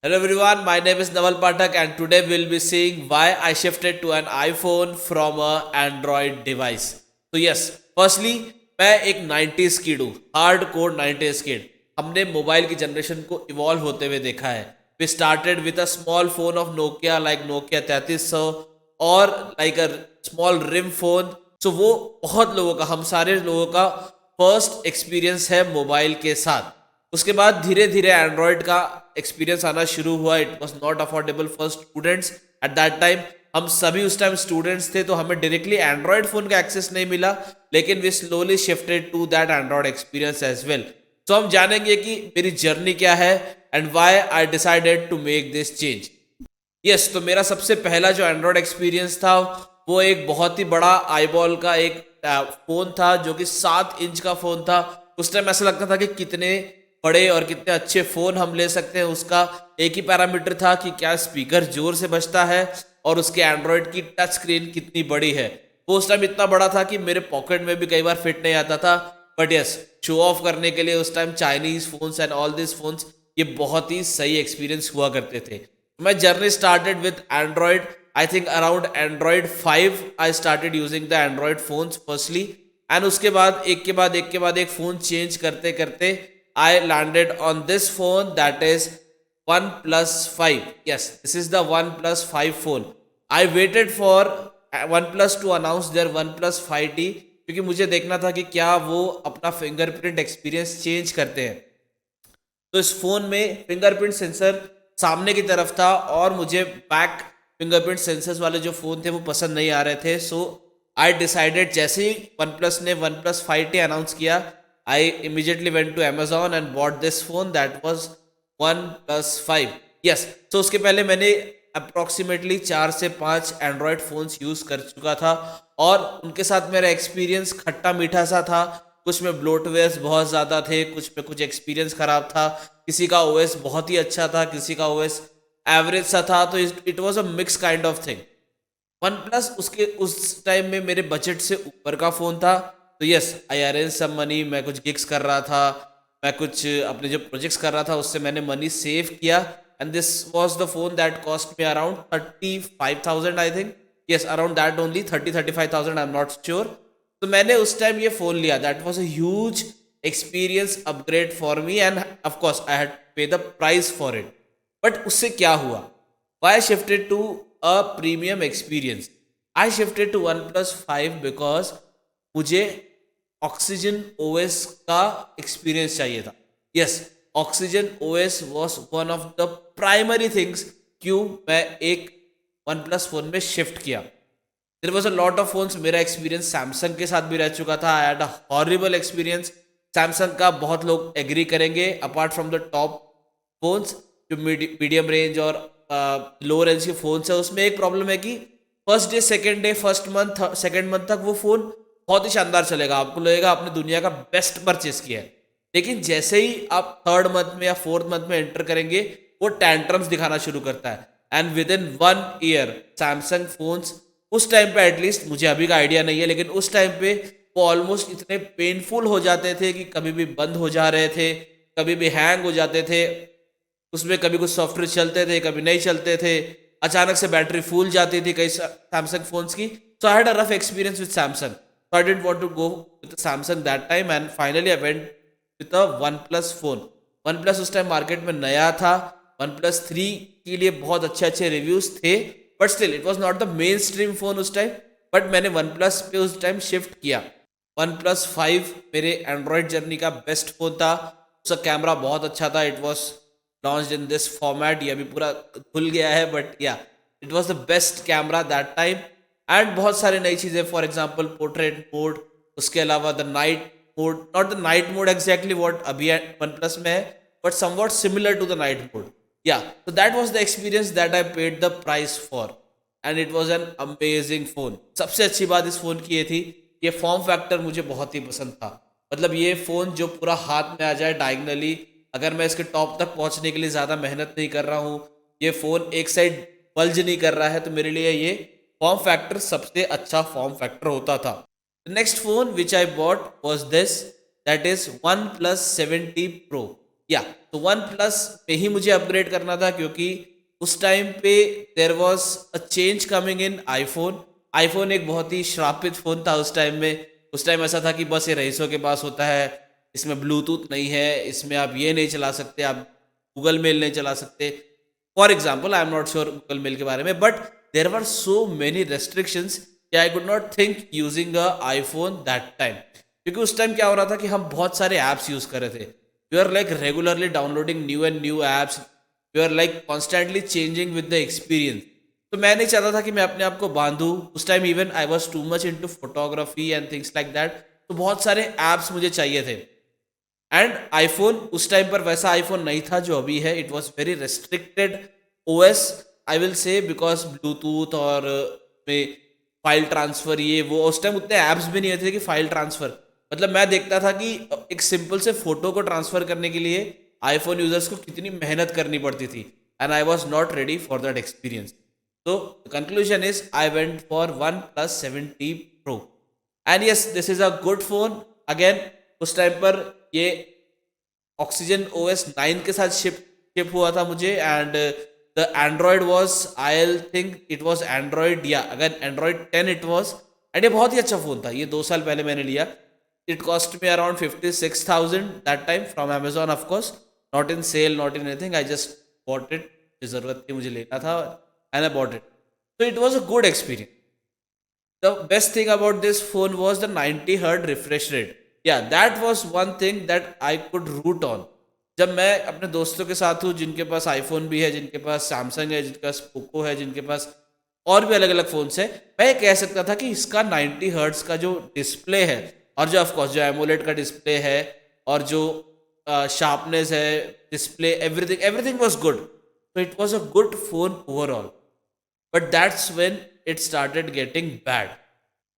Hello everyone, my name is Naval Pathak and today we'll be seeing why I shifted to an iPhone from a Android device. So yes, firstly मैं एक 90s kid हूँ, hard core 90s kid. हमने mobile की generation को evolve होते हुए देखा है. We started with a small phone of Nokia like Nokia 3300 और like a small RIM phone. So वो बहुत लोगों का, हम सारे लोगों का फर्स्ट एक्सपीरियंस है मोबाइल के साथ. उसके बाद धीरे धीरे एंड्रॉयड का एक्सपीरियंस आना शुरू हुआ. It was not affordable for students at that time. हम सभी उस टाइम स्टूडेंट्स थे तो हमें डायरेक्टली एंड्रॉयड फोन का एक्सेस नहीं मिला, लेकिन we slowly shifted to that Android experience as well. तो हम जानेंगे कि मेरी जर्नी क्या है and why I decided to make this change. Yes, तो मेरा सबसे पहला जो एंड्रॉयड एक्सपीरियंस था वो एक बहुत ही बड़ा आईबॉल का एक फोन था जो कि 7 इंच का फोन था. उस टाइम ऐसा लगता था कि कितने बड़े और कितने अच्छे फ़ोन हम ले सकते हैं. उसका एक ही पैरामीटर था कि क्या स्पीकर जोर से बजता है और उसके एंड्रॉयड की टच स्क्रीन कितनी बड़ी है. वो उस टाइम इतना बड़ा था कि मेरे पॉकेट में भी कई बार फिट नहीं आता था. बट यस, शो ऑफ करने के लिए उस time Chinese phones and all this phones ये बहुत ही सही एक्सपीरियंस हुआ करते थे. My journey started with Android. I think around Android 5 I started using the Android phones firstly. And उसके बाद एक के बाद एक फ़ोन चेंज करते करते I landed on this phone that is OnePlus 5. Yes, this is the OnePlus 5 phone. I waited for OnePlus to announce their OnePlus 5T क्योंकि मुझे देखना था कि क्या वो अपना फिंगरप्रिंट एक्सपीरियंस चेंज करते हैं. तो इस फ़ोन में फिंगरप्रिंट सेंसर सामने की तरफ था और मुझे बैक फिंगरप्रिंट सेंसर्स वाले जो फ़ोन थे वो पसंद नहीं आ रहे थे. सो आई डिसाइडेड, जैसे ही वन प्लस ने वन प्लस 5T अनाउंस किया, I immediately went to Amazon and bought this phone that was OnePlus 5. Yes, तो उसके पहले मैंने अप्रॉक्सीमेटली 4 से 5 एंड्रॉयड फ़ोन्स यूज़ कर चुका था और उनके साथ मेरा एक्सपीरियंस खट्टा मीठा सा था. कुछ में ब्लोटवेयर्स बहुत ज़्यादा थे, कुछ में कुछ एक्सपीरियंस ख़राब था, किसी का ओएस बहुत ही अच्छा था, किसी का ओएस एवरेज सा था. तो it was a mix kind of thing. One plus उसके उस टाइम में मेरे बजट से ऊपर का फ़ोन था. तो yes, I arrange some money. मैं कुछ गिग्स कर रहा था, मैं कुछ अपने जो प्रोजेक्ट्स कर रहा था उससे मैंने मनी सेव किया. And this was the phone that cost me around 35,000 I think. Yes, around that only, 35,000, I am not sure. तो मैंने उस टाइम ये फ़ोन लिया. That was a huge experience upgrade for me and of course I had pay the price for it. But उससे क्या हुआ? Why shifted to a premium experience? I shifted to OnePlus 5 because मुझे oxygen OS का experience चाहिए था. Yes, Oxygen OS was one of the primary things क्यों मैं एक वन प्लस फोन में शिफ्ट किया. There was a lot of phones. मेरा एक्सपीरियंस सैमसंग के साथ भी रह चुका था. I had a horrible experience. Samsung का बहुत लोग एग्री करेंगे. Apart from the top phones जो मीडियम रेंज और लो रेंज के फोन्स है, उसमें एक प्रॉब्लम है कि first day, second day, first month, second month तक वो फ़ोन बहुत ही शानदार चलेगा. आपको लगेगा आपने दुनिया का बेस्ट परचेस किया है. लेकिन जैसे ही आप थर्ड मंथ में या फोर्थ मंथ में एंटर करेंगे, वो टैंट्रम्स दिखाना शुरू करता है. And with in 1 year Samsung phones उस टाइम पे, एटलीस्ट मुझे अभी का आइडिया नहीं है, लेकिन उस टाइम पे वो ऑलमोस्ट इतने पेनफुल हो जाते थे कि कभी भी बंद हो जा रहे थे, कभी भी हैंग हो जाते थे. उसमें कभी कुछ सॉफ्टवेयर चलते थे, कभी नहीं चलते थे. अचानक से बैटरी फूल जाती थी कई सैमसंग फोन्स की. So I had a rough experience with Samsung. So I didn't want to go with Samsung that time and finally I went with a OnePlus phone. OnePlus उस time market में नया था. OnePlus 3 के लिए बहुत अच्छे अच्छे reviews थे, but still it was not the main stream phone उस टाइम. बट मैंने वन प्लस पे उस टाइम शिफ्ट किया. OnePlus 5 मेरे एंड्रॉयड जर्नी का बेस्ट फोन था. उसका कैमरा बहुत अच्छा था. It was launched in this format. ये अभी पूरा खुल गया है, बट या, it was the best camera that time. And बहुत सारी नई चीज़ें, फॉर एग्जाम्पल पोर्ट्रेट मोड, उसके अलावा the night mode, not the night mode exactly what अभी वन प्लस में है, but somewhat similar to the night mode. Yeah, so that was the experience that I paid the price for and it was an amazing phone. सबसे अच्छी बात इस phone की ये थी, ये फॉर्म फैक्टर मुझे बहुत ही पसंद था. मतलब ये फ़ोन जो पूरा हाथ में आ जाए डायगनली, अगर मैं इसके टॉप तक पहुंचने के लिए ज़्यादा मेहनत नहीं कर रहा हूँ, ये फ़ोन एक साइड बल्ज नहीं कर रहा है, तो मेरे लिए ये फॉर्म फैक्टर सबसे अच्छा फॉर्म फैक्टर होता था. Next phone which I bought was this, that is OnePlus 7T Pro. या, तो वन प्लस पे ही मुझे अपग्रेड करना था, क्योंकि उस टाइम पे there was a change coming in iPhone. IPhone एक बहुत ही श्रापित फ़ोन था उस टाइम में। उस टाइम ऐसा था कि बस ये रईसों के पास होता है, इसमें ब्लूटूथ नहीं है, इसमें आप ये नहीं चला सकते, आप गूगल मेल नहीं चला सकते। For example, I am not sure Google mail के बारे में, but there were so many restrictions कि I could not think using a iPhone that time. क्योंकि उस टाइम क्या हो रहा था कि हम बहुत सारे ऐप्स यूज़ कर रहे थे। We are like regularly downloading new and new apps, we are like constantly changing with the experience. तो मैं नहीं चाहता था कि मैं अपने आप को बांधूँ। उस time even I was too much into photography and things like that, तो बहुत सारे ऐप्स मुझे चाहिए थे। एंड आईफोन उस टाइम पर वैसा आईफोन नहीं था जो अभी है। It was very restricted OS, I will say, because Bluetooth और में फाइल ट्रांसफर ये वो, उस टाइम उतने ऐप्स भी नहीं थे कि फाइल ट्रांसफर। मतलब मैं देखता था कि एक सिंपल से फोटो को ट्रांसफर करने के लिए आईफोन यूजर्स को कितनी मेहनत करनी पड़ती थी, and I was not ready for that experience. तो conclusion is I went for OnePlus 7T Pro, and yes, this is a good phone. Again उस टाइम पर ये ऑक्सीजन OS 9 के साथ शिप हुआ था मुझे, and the Android was, I think it was Android, या again Android 10 it was. And ये बहुत ही अच्छा फ़ोन था। ये 2 साल पहले मैंने लिया। It cost me around 56,000 that time from Amazon, of course not in sale, not in anything, I just bought it. ज़रूरत थी, मुझे लेना था, and I bought it. So it was a good experience. The best thing about this phone was the 90 Hz refresh rate. Yeah, that was one thing that I could root on. जब मैं अपने दोस्तों के साथ हूँ जिनके पास iPhone भी है, जिनके पास सैमसंग है, जिनके पास पोको है, जिनके पास और भी अलग अलग फ़ोन्स है, मैं ये कह सकता था कि इसका 90 Hz का जो डिस्प्ले है, और जो ऑफकोर्स जो एमोलेड का डिस्प्ले है, और जो शार्पनेस है, display, everything everything was good. तो it was a good phone overall. But that's when it started getting bad.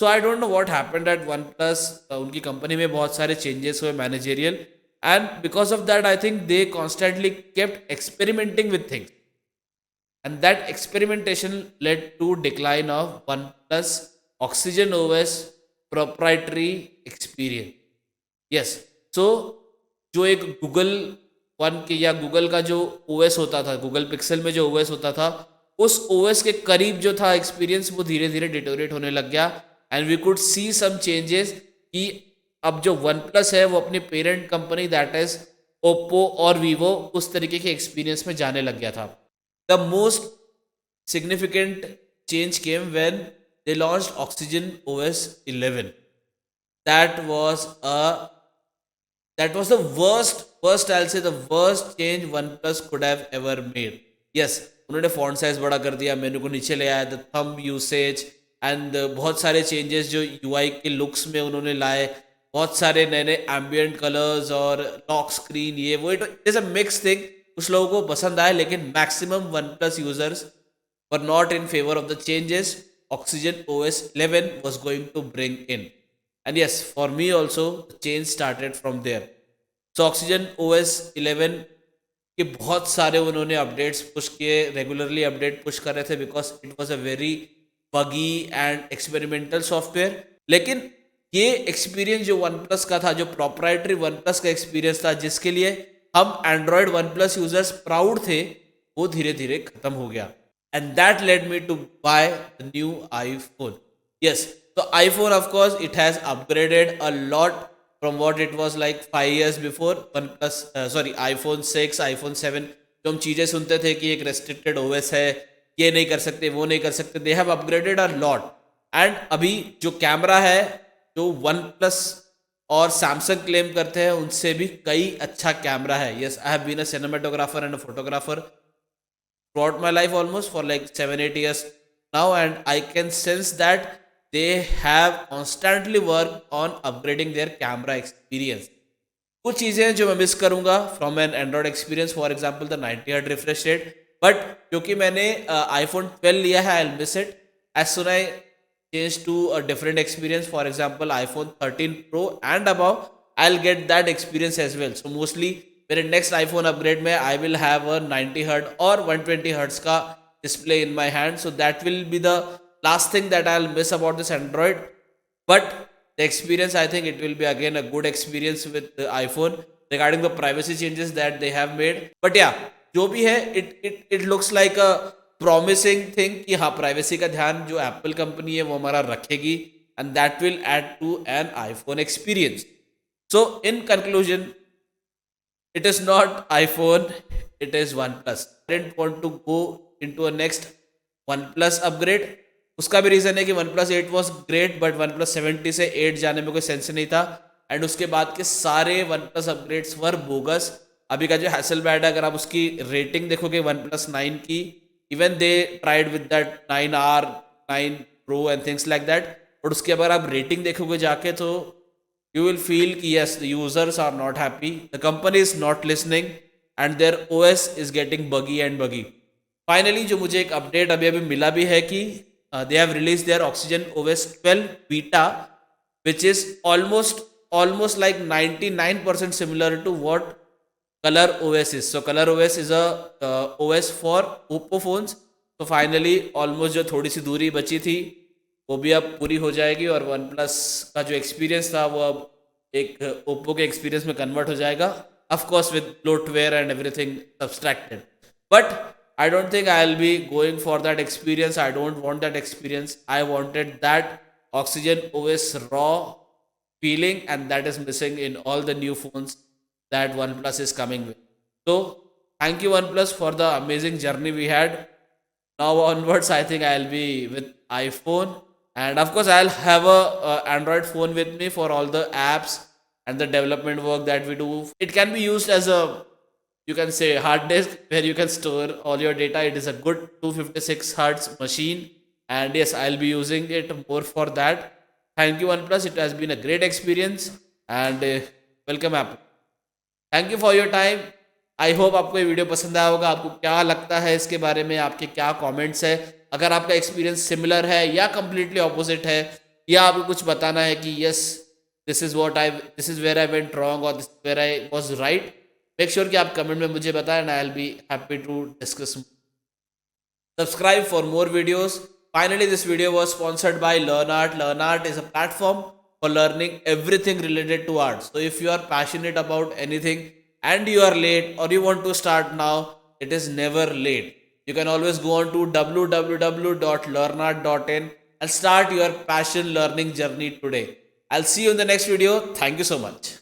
So I don't know what happened at OnePlus. उनकी कंपनी में बहुत सारे चेंजेस हुए managerial, and because of that I think they constantly kept experimenting with things, and that experimentation led to decline of OnePlus Oxygen OS proprietary experience. Yes, so जो एक Google one के या Google का जो OS होता था, Google pixel में जो ओएस होता था, उस ओएस के करीब जो था एक्सपीरियंस, वो धीरे धीरे डिटोरेट होने लग गया, and we could see some changes कि अब जो वन प्लस है वो अपनी parent company that is Oppo और वीवो, उस तरीके के एक्सपीरियंस में जाने लग गया था। The most significant change came when they launched Oxygen OS 11. That was the worst I'll say the worst change OnePlus could have ever made. Yes, उन्होंने फॉन्ट साइज बड़ा कर दिया, मेनू को नीचे ले आया, द थंब यूसेज, एंड बहुत सारे चेंजेस जो UI के लुक्स में उन्होंने लाए, बहुत सारे नए नए एम्बियंट कलर्स और लॉक स्क्रीन, ये वो, it is a mix thing. कुछ लोगों को पसंद आए, लेकिन maximum OnePlus users were not in favour of the changes oxygen OS 11 was going to bring in. And yes, for me also, the change started from there. So Oxygen OS 11 के बहुत सारे उन्होंने अपडेट्स पुश किए, regularly update push कर रहे थे, because it was a very buggy and experimental software. लेकिन ये एक्सपीरियंस जो वन प्लस का था, जो प्रोप्राइटरी वन प्लस का एक्सपीरियंस था, जिसके लिए हम Android OnePlus users proud थे, वो धीरे धीरे खत्म हो गया, and that led me to buy the new iPhone. Yes, so iPhone, of course, it has upgraded a lot from what it was like 5 years before. iPhone 6, iPhone 7, जो हम चीज़ें सुनते थे कि एक restricted OS है, ये नहीं कर सकते, वो नहीं कर सकते, they have upgraded a lot. And अभी जो कैमरा है, जो OnePlus और Samsung क्लेम करते हैं, उनसे भी कई अच्छा कैमरा है. Yes, I have been a cinematographer and a photographer throughout my life almost for like 7-8 years now, and I can sense that they have constantly worked on upgrading their camera experience. कुछ चीज़ें जो मैं miss करूँगा from an Android experience, for example the 90 Hz refresh rate, but क्योंकि मैंने iPhone 12 लिया है, I will miss it as soon I change to a different experience. For example iPhone 13 Pro and above, I will get that experience as well. So mostly मेरे next iPhone upgrade में I will have a 90 Hz और 120 Hz का display in my hand. So that will be the last thing that I'll miss about this Android, but the experience, I think it will be again a good experience with the iPhone. regarding the privacy changes that they have made. But yeah, जो भी है, it looks like a promising thing कि हाँ privacy का ध्यान जो Apple company है वो हमारा रखेगी, and that will add to an iPhone experience. So in conclusion, it is not iPhone, it is OnePlus. I didn't want to go into a next OnePlus upgrade. उसका भी reason है कि OnePlus 8 was great, but OnePlus 70 से 8 जाने में कोई sense नहीं था, एंड उसके बाद के सारे OnePlus अपग्रेड्स वर बोगस. अभी का जो हैसलब्लैड है, अगर आप उसकी रेटिंग देखोगे OnePlus 9 की, even they tried with that 9R 9 Pro and things like that, but उसके अगर आप रेटिंग देखोगे जाके तो you will feel कि yes, the users are not happy, the company is not listening, and their OS is getting buggy and buggy. Finally, जो मुझे एक अपडेट अभी अभी मिला भी है कि they have released their Oxygen OS 12 beta, which is almost like 99% similar to what Color OS is. So Color OS is a OS for Oppo phones. So finally, almost जो थोड़ी सी दूरी बची थी वो भी अब पूरी हो जाएगी, और वन प्लस का जो एक्सपीरियंस था वो अब एक ओप्पो के एक्सपीरियंस में कन्वर्ट हो जाएगा, of course with bloatware and everything subtracted. But I don't think I will be going for that experience. I don't want that experience. I wanted that oxygen OS raw feeling, and that is missing in all the new phones that OnePlus is coming with. So thank you OnePlus for the amazing journey we had. Now onwards, I think I'll be with iPhone. And of course, I'll have a Android phone with me for all the apps and the development work that we do. It can be used as a, you can say, hard disk where you can store all your data. It is a good 256 hertz machine. And yes, I'll be using it more for that. Thank you OnePlus. It has been a great experience. And welcome Apple. Thank you for your time. I hope आपको ये video पसंद आया होगा. आपको क्या लगता है इसके बारे में, आपके क्या कमेंट्स है? अगर आपका एक्सपीरियंस सिमिलर है या कम्प्लीटली ऑपोजिट है, या आपको कुछ बताना है कि yes this is where I went wrong और this where I was right, make sure कि आप कमेंट में मुझे बताएं, and I will be happy to discuss. Subscribe for more videos. Finally this video was sponsored by LearnArt. LearnArt is a platform for learning everything related to art. So if you are passionate about anything and you are late or you want to start now, it is never late. You can always go on to www.learnart.in and start your passion learning journey today. I'll see you in the next video. Thank you so much.